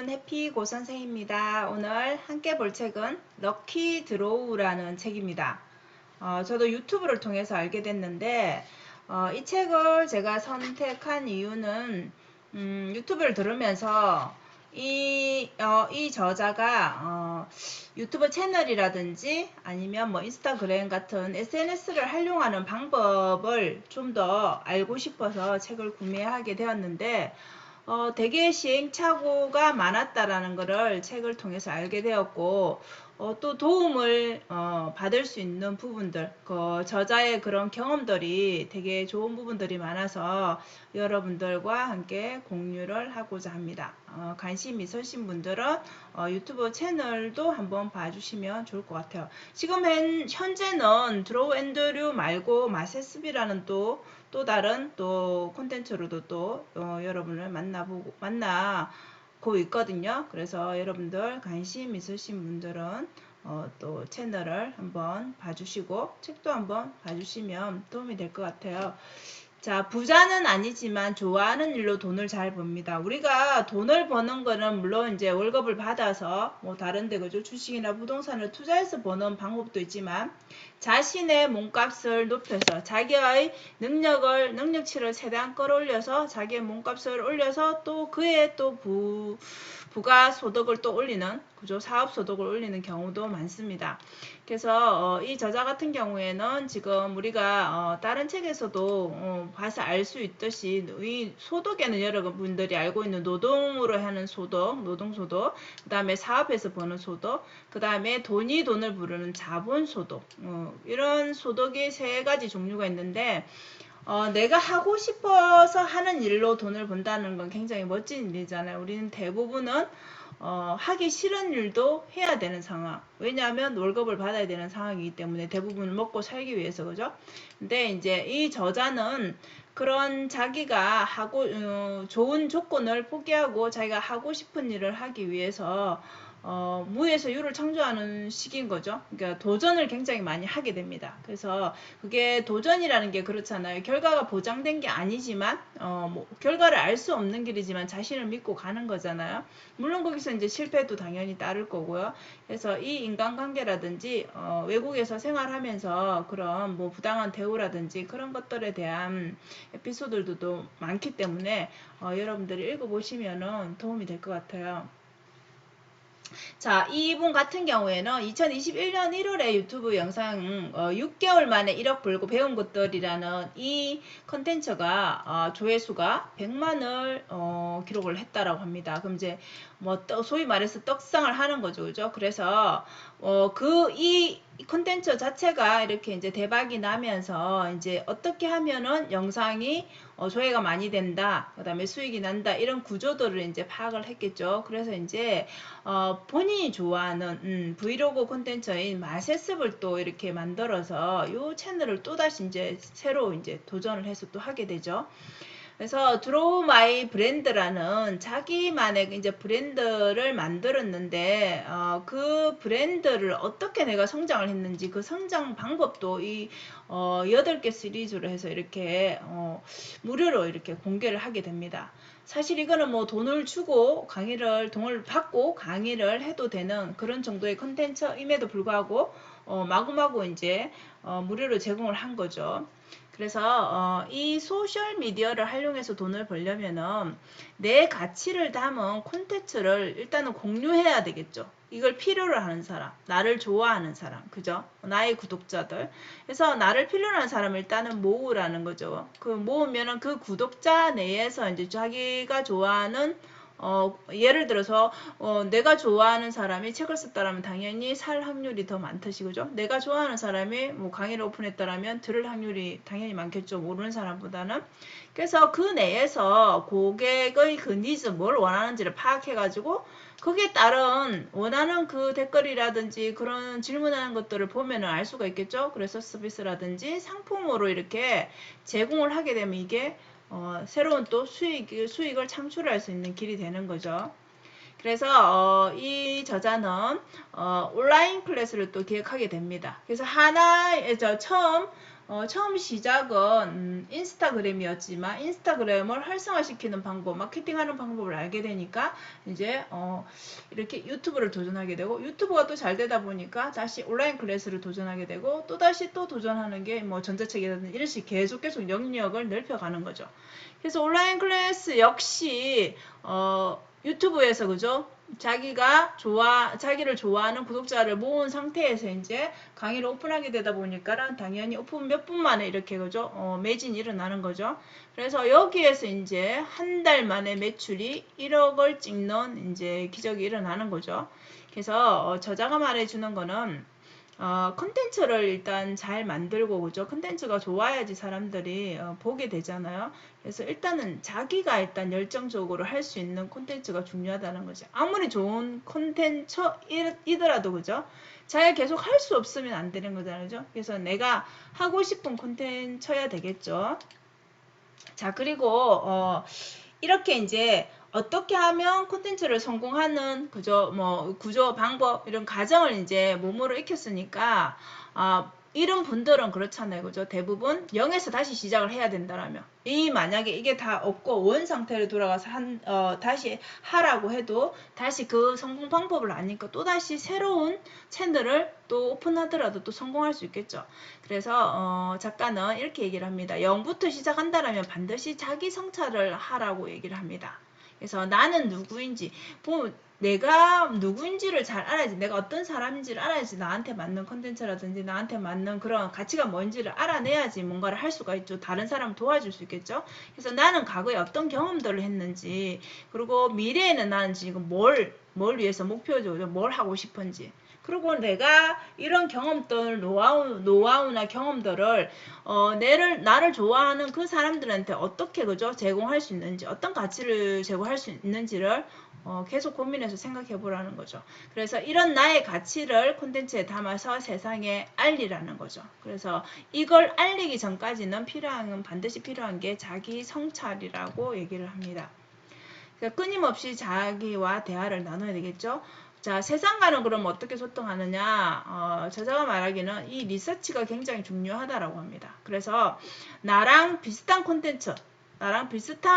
해피고 선생입니다. 오늘 함께 볼 책은 럭키 드로우라는 책입니다. 저도 유튜브를 통해서 알게 됐는데 이 책을 제가 선택한 이유는 유튜브를 들으면서 이 저자가 유튜브 채널이라든지 아니면 뭐 인스타그램 같은 SNS를 활용하는 방법을 좀 더 알고 싶어서 책을 구매하게 되었는데 되게 시행착오가 많았다라는 것을 책을 통해서 알게 되었고, 또 도움을 받을 수 있는 부분들, 그 저자의 그런 경험들이 되게 좋은 부분들이 많아서 여러분들과 함께 공유를 하고자 합니다. 관심 있으신 분들은 유튜브 채널도 한번 봐주시면 좋을 것 같아요. 지금 현재는 드로우 앤드류 말고 마세스비라는 또 다른 또 콘텐츠로도 또 여러분을 만나고 있거든요. 그래서 여러분들 관심 있으신 분들은 또 채널을 한번 봐주시고 책도 한번 봐주시면 도움이 될 것 같아요. 자, 부자는 아니지만 좋아하는 일로 돈을 잘 법니다. 우리가 돈을 버는 거는 물론 이제 월급을 받아서 뭐 다른데 그죠? 주식이나 부동산을 투자해서 버는 방법도 있지만 자신의 몸값을 높여서 자기의 능력치를 최대한 끌어올려서 자기의 몸값을 올려서 또 그에 또 부가 소득을 또 올리는 그죠? 사업 소득을 올리는 경우도 많습니다. 그래서 이 저자 같은 경우에는 지금 우리가 다른 책에서도 봐서 알 수 있듯이 이 소득에는 여러분들이 알고 있는 노동으로 하는 소득, 노동소득, 그 다음에 사업에서 버는 소득, 그 다음에 돈이 돈을 부르는 자본소득, 이런 소득이 세 가지 종류가 있는데 내가 하고 싶어서 하는 일로 돈을 번다는 건 굉장히 멋진 일이잖아요. 우리는 대부분은 하기 싫은 일도 해야 되는 상황. 왜냐하면 월급을 받아야 되는 상황이기 때문에 대부분 먹고 살기 위해서 그죠? 근데 이제 이 저자는 그런 자기가 하고 좋은 조건을 포기하고 자기가 하고 싶은 일을 하기 위해서 무에서 유를 창조하는 시기인 거죠. 그러니까 도전을 굉장히 많이 하게 됩니다. 그래서 그게 도전이라는 게 그렇잖아요. 결과가 보장된 게 아니지만 뭐 결과를 알 수 없는 길이지만 자신을 믿고 가는 거잖아요. 물론 거기서 이제 실패도 당연히 따를 거고요. 그래서 이 인간관계라든지 외국에서 생활하면서 그런 뭐 부당한 대우라든지 그런 것들에 대한 에피소드들도 많기 때문에 여러분들이 읽어보시면 도움이 될 것 같아요. 자, 이분 같은 경우에는 2021년 1월에 유튜브 영상 6개월 만에 1억 벌고 배운 것들이라는 이 컨텐츠가 조회수가 100만을 기록을 했다라고 합니다. 그럼 이제 뭐 소위 말해서 떡상을 하는 거죠. 그죠? 그래서 이 컨텐츠 자체가 이렇게 이제 대박이 나면서 이제 어떻게 하면은 영상이 조회가 많이 된다, 그 다음에 수익이 난다, 이런 구조들을 이제 파악을 했겠죠. 그래서 이제 본인이 좋아하는 브이로그 콘텐츠인 마세습을 또 이렇게 만들어서 이 채널을 또다시 이제 새로 이제 도전을 해서 또 하게 되죠. 그래서 드로우 마이 브랜드라는 자기만의 이제 브랜드를 만들었는데 그 브랜드를 어떻게 내가 성장을 했는지 그 성장 방법도 이 8개 시리즈로 해서 이렇게 무료로 이렇게 공개를 하게 됩니다. 사실 이거는 뭐 돈을 주고 돈을 받고 강의를 해도 되는 그런 정도의 컨텐츠임에도 불구하고 마구마구 이제 무료로 제공을 한 거죠. 그래서 이 소셜 미디어를 활용해서 돈을 벌려면은 내 가치를 담은 콘텐츠를 일단은 공유해야 되겠죠. 이걸 필요로 하는 사람, 나를 좋아하는 사람, 그죠? 나의 구독자들. 그래서 나를 필요로 하는 사람을 일단은 모으라는 거죠. 그 모으면은 그 구독자 내에서 이제 자기가 좋아하는 예를 들어서 내가 좋아하는 사람이 책을 썼다라면 당연히 살 확률이 더 많듯이 그죠? 내가 좋아하는 사람이 뭐 강의를 오픈했다라면 들을 확률이 당연히 많겠죠. 모르는 사람보다는. 그래서 그 내에서 고객의 그 니즈, 뭘 원하는지를 파악해가지고 거기에 따른 원하는 그 댓글이라든지 그런 질문하는 것들을 보면은 알 수가 있겠죠. 그래서 서비스라든지 상품으로 이렇게 제공을 하게 되면 이게 새로운 또 수익을 창출할 수 있는 길이 되는 거죠. 그래서 이 저자는 온라인 클래스를 또 기획하게 됩니다. 그래서 처음 처음 시작은 인스타그램이었지만 인스타그램을 활성화시키는 방법, 마케팅하는 방법을 알게 되니까 이제 이렇게 유튜브를 도전하게 되고 유튜브가 또 잘 되다 보니까 다시 온라인 클래스를 도전하게 되고 또 다시 또 도전하는 게 뭐 전자책이라든지 이런 식으로 계속 영역을 넓혀가는 거죠. 그래서 온라인 클래스 역시 유튜브에서 그죠? 자기를 좋아하는 구독자를 모은 상태에서 이제 강의를 오픈하게 되다 보니까 당연히 오픈 몇 분 만에 이렇게 그죠? 매진이 일어나는 거죠. 그래서 여기에서 이제 한 달 만에 매출이 1억을 찍는 이제 기적이 일어나는 거죠. 그래서 저자가 말해주는 거는 컨텐츠를 일단 잘 만들고 그죠? 컨텐츠가 좋아야지 사람들이 보게 되잖아요. 그래서 일단은 자기가 일단 열정적으로 할 수 있는 콘텐츠가 중요하다는 거죠. 아무리 좋은 콘텐츠이더라도 그죠? 잘 계속 할 수 없으면 안 되는 거잖아요. 그죠? 그래서 내가 하고 싶은 콘텐츠여야 되겠죠. 자, 그리고 이렇게 이제 어떻게 하면 콘텐츠를 성공하는 그죠 뭐 구조 방법 이런 과정을 이제 몸으로 익혔으니까 이런 분들은 그렇잖아요. 그죠? 대부분 0에서 다시 시작을 해야 된다라면 만약에 이게 다 없고 원 상태로 돌아가서 다시 하라고 해도 다시 그 성공 방법을 아니까 또 다시 새로운 채널을 또 오픈하더라도 또 성공할 수 있겠죠. 그래서 작가는 이렇게 얘기를 합니다. 0부터 시작한다라면 반드시 자기 성찰을 하라고 얘기를 합니다. 그래서 나는 누구인지 내가 누구인지를 잘 알아야지, 내가 어떤 사람인지를 알아야지 나한테 맞는 컨텐츠라든지 나한테 맞는 그런 가치가 뭔지를 알아내야지 뭔가를 할 수가 있죠. 다른 사람을 도와줄 수 있겠죠. 그래서 나는 과거에 어떤 경험들을 했는지, 그리고 미래에는 나는 지금 뭘 위해서 목표적으로 뭘 하고 싶은지, 그리고 내가 이런 경험들, 노하우나 경험들을 나를 좋아하는 그 사람들한테 어떻게 그죠 제공할 수 있는지, 어떤 가치를 제공할 수 있는지를 계속 고민해서 생각해 보라는 거죠. 그래서 이런 나의 가치를 콘텐츠에 담아서 세상에 알리라는 거죠. 그래서 이걸 알리기 전까지는 반드시 필요한 게 자기 성찰이라고 얘기를 합니다. 끊임없이 자기와 대화를 나눠야 되겠죠. 자, 세상과는 그럼 어떻게 소통하느냐? 저자가 말하기는 이 리서치가 굉장히 중요하다라고 합니다. 그래서 나랑 비슷한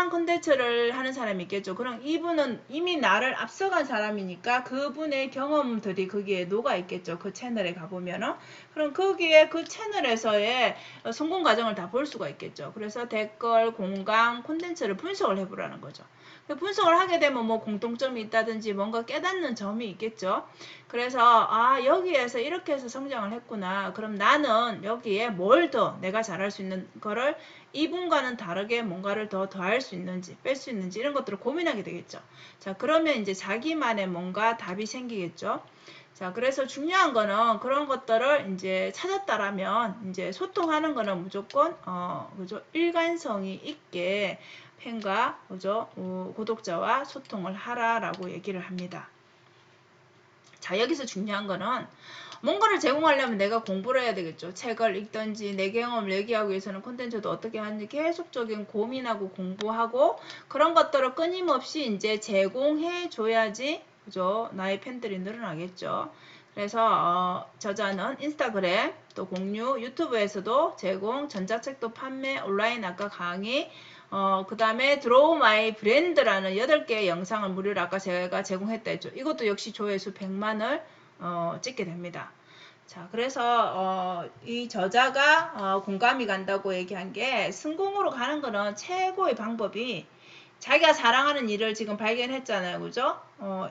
콘텐츠를 하는 사람이 있겠죠. 그럼 이분은 이미 나를 앞서간 사람이니까 그분의 경험들이 거기에 녹아 있겠죠. 그 채널에 가보면은. 그럼 거기에 그 채널에서의 성공 과정을 다 볼 수가 있겠죠. 그래서 댓글, 공감, 콘텐츠를 분석을 해보라는 거죠. 분석을 하게 되면 뭐 공통점이 있다든지 뭔가 깨닫는 점이 있겠죠. 그래서 여기에서 이렇게 해서 성장을 했구나. 그럼 나는 여기에 뭘 더 내가 잘할 수 있는 거를 이분과는 다르게 뭔가를 더 더할 수 있는지 뺄 수 있는지 이런 것들을 고민하게 되겠죠. 자, 그러면 이제 자기만의 뭔가 답이 생기겠죠. 자, 그래서 중요한 거는 그런 것들을 이제 찾았다라면 이제 소통하는 거는 무조건 그죠? 일관성이 있게 팬과 그죠? 구독자와 소통을 하라라고 얘기를 합니다. 자, 여기서 중요한 거는 뭔가를 제공하려면 내가 공부를 해야 되겠죠. 책을 읽든지 내 경험을 얘기하기 위해서는 콘텐츠도 어떻게 하는지 계속적인 고민하고 공부하고 그런 것들을 끊임없이 이제 제공해 줘야지 그죠? 나의 팬들이 늘어나겠죠. 그래서 저자는 인스타그램, 또 공유, 유튜브에서도 제공, 전자책도 판매, 온라인 아까 강의, 그 다음에 드로우 마이 브랜드라는 8개의 영상을 무료로 아까 제가 제공했다 했죠. 이것도 역시 조회수 100만을 찍게 됩니다. 자, 그래서 이 저자가 공감이 간다고 얘기한 게 성공으로 가는 거는 최고의 방법이 자기가 사랑하는 일을 지금 발견했잖아요. 그죠?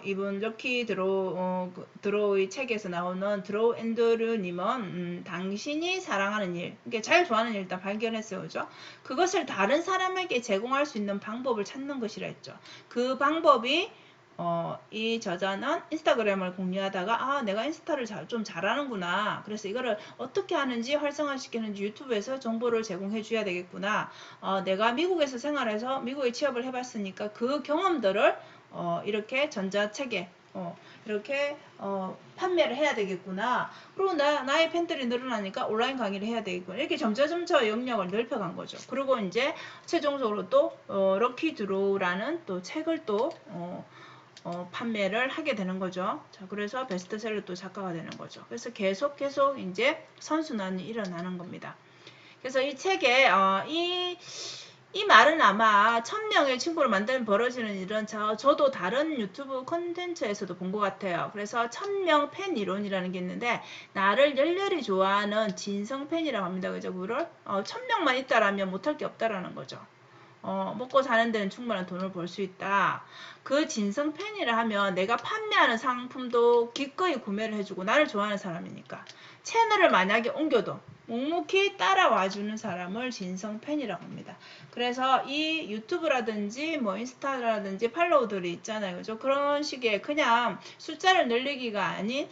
이분 럭키 드로우의 책에서 나오는 드로우 앤드류님은 당신이 사랑하는 일, 그러니까 자기가 좋아하는 일 일단 발견했어요. 그죠? 그것을 다른 사람에게 제공할 수 있는 방법을 찾는 것이라 했죠. 그 방법이 이 저자는 인스타그램을 공유하다가 내가 인스타를 좀 잘하는구나. 그래서 이거를 어떻게 하는지 활성화시키는지 유튜브에서 정보를 제공해 줘야 되겠구나. 내가 미국에서 생활해서 미국에 취업을 해봤으니까 그 경험들을 이렇게 전자책에 이렇게 판매를 해야 되겠구나. 그리고 나의 팬들이 늘어나니까 온라인 강의를 해야 되겠구나. 이렇게 점차 영역을 넓혀간 거죠. 그리고 이제 최종적으로 또 럭키 드로우라는 또 책을 또 판매를 하게 되는 거죠. 자, 그래서 베스트셀러 또 작가가 되는 거죠. 그래서 계속 이제 선순환이 일어나는 겁니다. 그래서 이 책에 이 말은 아마 1000명의 친구를 만들면 벌어지는 일은 저도 다른 유튜브 콘텐츠에서도 본 것 같아요. 그래서 1000명 팬 이론이라는 게 있는데 나를 열렬히 좋아하는 진성 팬이라고 합니다. 그죠? 그걸 1000명만 있다라면 못할 게 없다라는 거죠. 먹고 사는 데는 충분한 돈을 벌 수 있다. 그 진성 팬이라 하면 내가 판매하는 상품도 기꺼이 구매를 해주고 나를 좋아하는 사람이니까 채널을 만약에 옮겨도 묵묵히 따라와주는 사람을 진성 팬이라고 합니다. 그래서 이 유튜브라든지 뭐 인스타라든지 팔로우들이 있잖아요. 그죠? 그런 식의 그냥 숫자를 늘리기가 아닌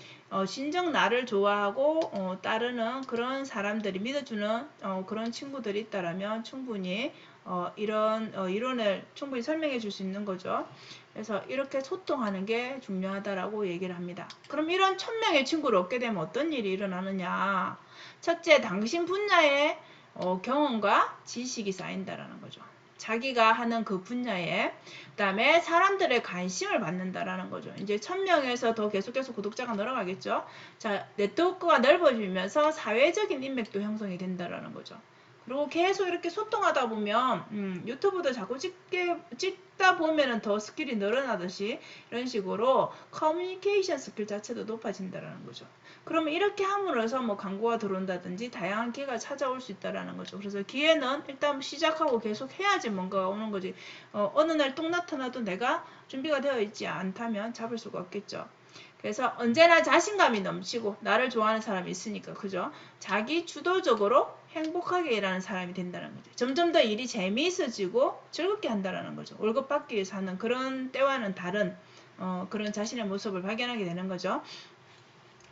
진정 나를 좋아하고 따르는 그런 사람들이 믿어주는 그런 친구들이 있다라면 충분히 이런 이론을 충분히 설명해 줄 수 있는 거죠. 그래서 이렇게 소통하는 게 중요하다라고 얘기를 합니다. 그럼 이런 1000명의 친구를 얻게 되면 어떤 일이 일어나느냐? 첫째, 당신 분야의 경험과 지식이 쌓인다라는 거죠. 자기가 하는 그 분야에 그 다음에 사람들의 관심을 받는다라는 거죠. 이제 1000명에서 더 계속해서 구독자가 늘어가겠죠. 자, 네트워크가 넓어지면서 사회적인 인맥도 형성이 된다라는 거죠. 그리고 계속 이렇게 소통하다 보면 유튜브도 자꾸 찍다 보면은 더 스킬이 늘어나듯이 이런 식으로 커뮤니케이션 스킬 자체도 높아진다라는 거죠. 그러면 이렇게 함으로써 뭐 광고가 들어온다든지 다양한 기회가 찾아올 수 있다라는 거죠. 그래서 기회는 일단 시작하고 계속 해야지 뭔가가 오는 거지. 어느 날 뚝 나타나도 내가 준비가 되어 있지 않다면 잡을 수가 없겠죠. 그래서 언제나 자신감이 넘치고 나를 좋아하는 사람이 있으니까 그죠? 자기 주도적으로 행복하게 일하는 사람이 된다는 거죠. 점점 더 일이 재미있어지고 즐겁게 한다는 거죠. 월급 받기 위해서 하는 그런 때와는 다른 그런 자신의 모습을 발견하게 되는 거죠.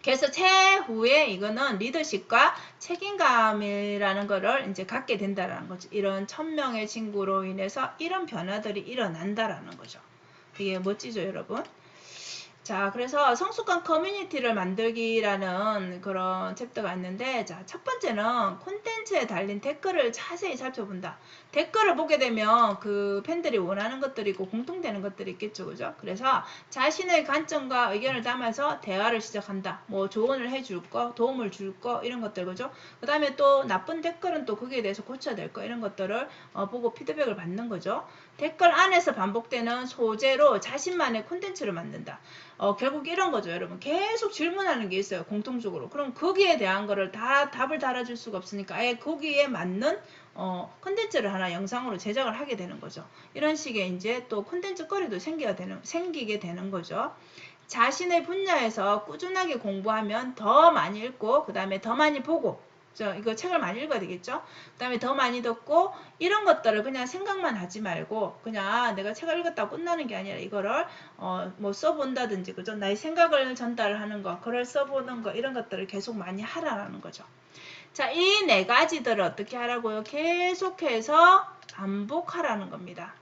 그래서 최후에 이거는 리더십과 책임감이라는 거를 이제 갖게 된다는 거죠. 이런 1000명의 친구로 인해서 이런 변화들이 일어난다라는 거죠. 되게 멋지죠, 여러분? 자, 그래서 성숙한 커뮤니티를 만들기라는 그런 챕터가 있는데, 자, 첫 번째는 콘텐츠에 달린 댓글을 자세히 살펴본다. 댓글을 보게 되면 그 팬들이 원하는 것들이 있고 공통되는 것들이 있겠죠, 그죠? 그래서 자신의 관점과 의견을 담아서 대화를 시작한다. 뭐 조언을 해줄 거, 도움을 줄 거, 이런 것들, 그죠? 그 다음에 또 나쁜 댓글은 또 거기에 대해서 고쳐야 될 거, 이런 것들을 보고 피드백을 받는 거죠. 댓글 안에서 반복되는 소재로 자신만의 콘텐츠를 만든다. 결국 이런 거죠, 여러분. 계속 질문하는 게 있어요, 공통적으로. 그럼 거기에 대한 거를 다 답을 달아줄 수가 없으니까 아예 거기에 맞는 콘텐츠를 하나 영상으로 제작을 하게 되는 거죠. 이런 식의 이제 또 콘텐츠 거리도 생기게 되는 거죠. 자신의 분야에서 꾸준하게 공부하면 더 많이 읽고 그 다음에 더 많이 보고 이거 책을 많이 읽어야 되겠죠. 그 다음에 더 많이 듣고 이런 것들을 그냥 생각만 하지 말고 그냥 내가 책을 읽었다고 끝나는 게 아니라 이거를 뭐 써본다든지 그죠. 나의 생각을 전달하는 거 글을 써보는 거 이런 것들을 계속 많이 하라는 거죠. 자, 이 네 가지들을 어떻게 하라고요? 계속해서 반복하라는 겁니다.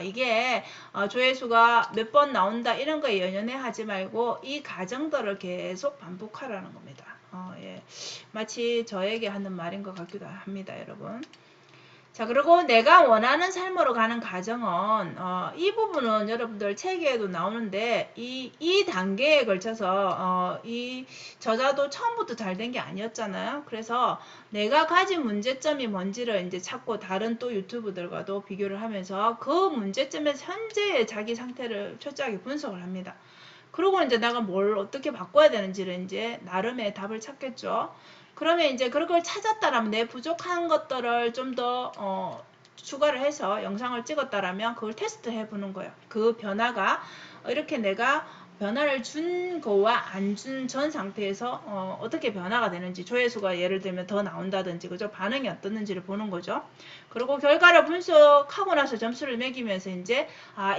이게 조회수가 몇 번 나온다 이런 거에 연연해 하지 말고 이 과정들을 계속 반복하라는 겁니다. 예. 마치 저에게 하는 말인 것 같기도 합니다, 여러분. 자, 그리고 내가 원하는 삶으로 가는 과정은 이 부분은 여러분들 책에도 나오는데 이 단계에 걸쳐서 이 저자도 처음부터 잘 된 게 아니었잖아요. 그래서 내가 가진 문제점이 뭔지를 이제 찾고 다른 또 유튜브들과도 비교를 하면서 그 문제점에서 현재의 자기 상태를 철저하게 분석을 합니다. 그리고 이제 내가 뭘 어떻게 바꿔야 되는지를 이제 나름의 답을 찾겠죠. 그러면 이제 그걸 찾았다라면 내 부족한 것들을 좀 더 추가를 해서 영상을 찍었다라면 그걸 테스트 해보는 거예요. 그 변화가 이렇게 내가 변화를 준 거와 안 준 전 상태에서 어떻게 변화가 되는지 조회수가 예를 들면 더 나온다든지 그죠 반응이 어떻는지를 보는 거죠. 그리고 결과를 분석하고 나서 점수를 매기면서 이제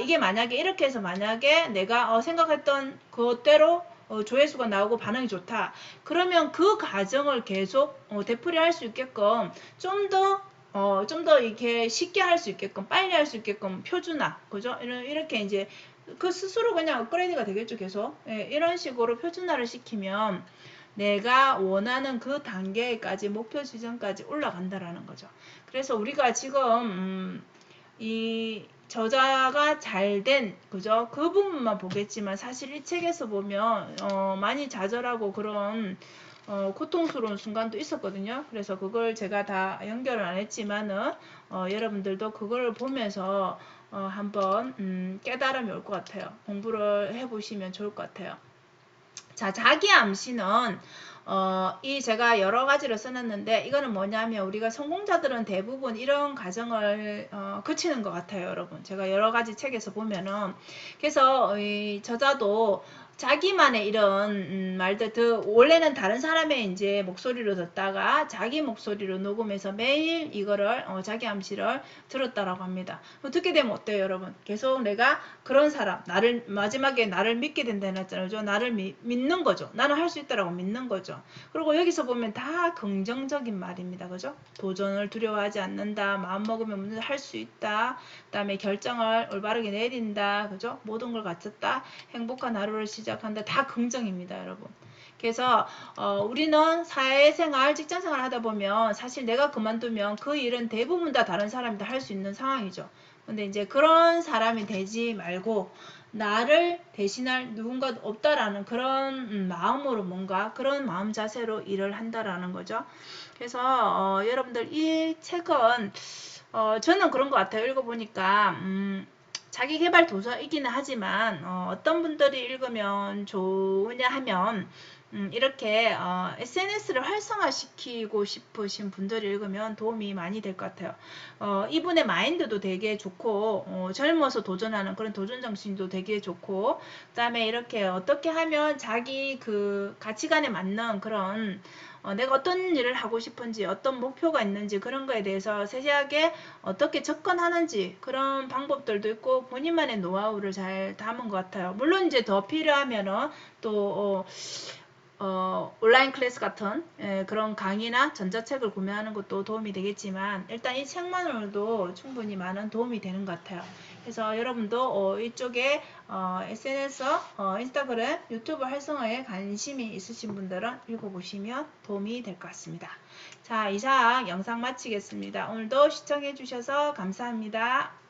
이게 만약에 이렇게 해서 만약에 내가 생각했던 그대로 조회수가 나오고 반응이 좋다. 그러면 그 과정을 계속 되풀이할 수 있게끔 좀 더 이렇게 쉽게 할 수 있게끔 빨리 할 수 있게끔 표준화 그죠? 이렇게 이제 그 스스로 그냥 업그레이드가 되겠죠 계속. 예, 이런 식으로 표준화를 시키면 내가 원하는 그 단계까지 목표 지점까지 올라간다라는 거죠. 그래서 우리가 지금 이 저자가 잘된 그죠 그 부분만 보겠지만 사실 이 책에서 보면 많이 좌절하고 그런 고통스러운 순간도 있었거든요. 그래서 그걸 제가 다 연결을 안 했지만은 여러분들도 그걸 보면서 한번 깨달음이 올 것 같아요. 공부를 해보시면 좋을 것 같아요. 자, 자기 암시는 이 제가 여러 가지로 써놨는데 이거는 뭐냐면 우리가 성공자들은 대부분 이런 과정을 거치는 것 같아요, 여러분. 제가 여러 가지 책에서 보면은 그래서 이 저자도 자기만의 이런 말들 원래는 다른 사람의 이제 목소리로 듣다가 자기 목소리로 녹음해서 매일 이거를 자기 암시를 들었다라고 합니다. 듣게 되면 어때요, 여러분? 계속 내가 그런 사람 나를 마지막에 나를 믿게 된다는 했잖아요. 나를 믿는 거죠. 나는 할 수 있다라고 믿는 거죠. 그리고 여기서 보면 다 긍정적인 말입니다. 그죠? 도전을 두려워하지 않는다. 마음먹으면 뭐든 할 수 있다. 그다음에 결정을 올바르게 내린다. 그죠? 모든 걸 갖췄다. 행복한 하루를 시작한다. 다 긍정입니다, 여러분. 그래서 우리는 사회생활, 직장생활 하다 보면 사실 내가 그만두면 그 일은 대부분 다 다른 사람이 다 할 수 있는 상황이죠. 근데 이제 그런 사람이 되지 말고 나를 대신할 누군가 없다라는 그런 마음으로 뭔가 그런 마음 자세로 일을 한다라는 거죠. 그래서 여러분들 이 책은 저는 그런 것 같아요. 읽어보니까 자기계발 도서이기는 하지만 어떤 분들이 읽으면 좋으냐 하면 이렇게 SNS를 활성화시키고 싶으신 분들이 읽으면 도움이 많이 될 것 같아요. 이분의 마인드도 되게 좋고 젊어서 도전하는 그런 도전 정신도 되게 좋고 그 다음에 이렇게 어떻게 하면 자기 그 가치관에 맞는 그런 내가 어떤 일을 하고 싶은지 어떤 목표가 있는지 그런 거에 대해서 세세하게 어떻게 접근하는지 그런 방법들도 있고 본인만의 노하우를 잘 담은 것 같아요. 물론 이제 더 필요하면은 또 온라인 클래스 같은 그런 강의나 전자책을 구매하는 것도 도움이 되겠지만 일단 이 책만으로도 충분히 많은 도움이 되는 것 같아요. 그래서 여러분도 이쪽에 SNS, 인스타그램, 유튜브 활성화에 관심이 있으신 분들은 읽어보시면 도움이 될 것 같습니다. 자, 이상 영상 마치겠습니다. 오늘도 시청해 주셔서 감사합니다.